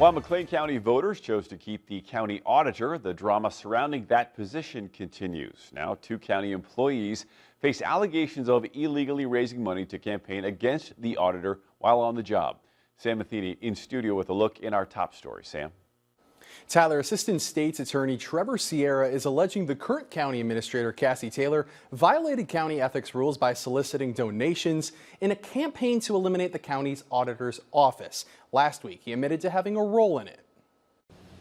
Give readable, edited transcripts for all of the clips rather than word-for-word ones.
While McLean County voters chose to keep the county auditor, the drama surrounding that position continues. Now, 2 county employees face allegations of illegally raising money to campaign against the auditor while on the job. Sam Matheny in studio with a look in our top story. Sam. Tyler, Assistant State's Attorney Trevor Sierra is alleging the current county administrator, Cassie Taylor, violated county ethics rules by soliciting donations in a campaign to eliminate the county's auditor's office. Last week, he admitted to having a role in it.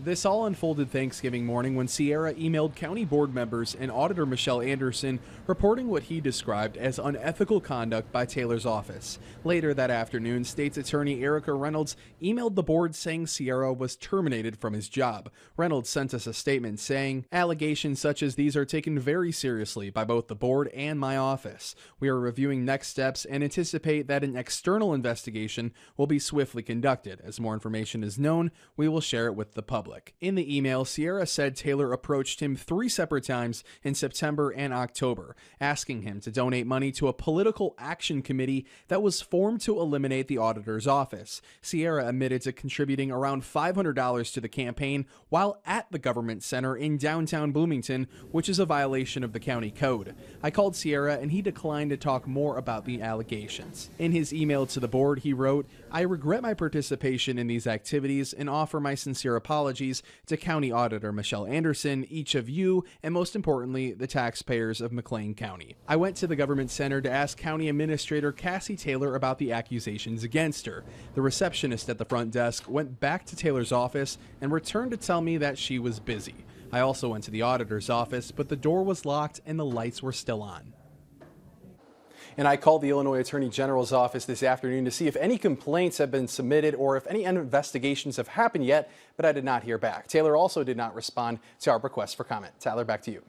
This all unfolded Thanksgiving morning when Sierra emailed county board members and Auditor Michelle Anderson reporting what he described as unethical conduct by Taylor's office. Later that afternoon, State's Attorney Erica Reynolds emailed the board saying Sierra was terminated from his job. Reynolds sent us a statement saying, "Allegations such as these are taken very seriously by both the board and my office. We are reviewing next steps and anticipate that an external investigation will be swiftly conducted. As more information is known, we will share it with the public." In the email, Sierra said Taylor approached him 3 separate times in September and October, asking him to donate money to a political action committee that was formed to eliminate the auditor's office. Sierra admitted to contributing around $500 to the campaign while at the government center in downtown Bloomington, which is a violation of the county code. I called Sierra and he declined to talk more about the allegations. In his email to the board, he wrote, "I regret my participation in these activities and offer my sincere apologies to County Auditor Michelle Anderson, each of you, and most importantly, the taxpayers of McLean County. I went to the government center to ask County Administrator Cassie Taylor about the accusations against her. The receptionist at the front desk went back to Taylor's office and returned to tell me that she was busy. I also went to the auditor's office, but the door was locked and the lights were still on." And I called the Illinois Attorney General's office this afternoon to see if any complaints have been submitted or if any investigations have happened yet, but I did not hear back. Taylor also did not respond to our request for comment. Tyler, back to you.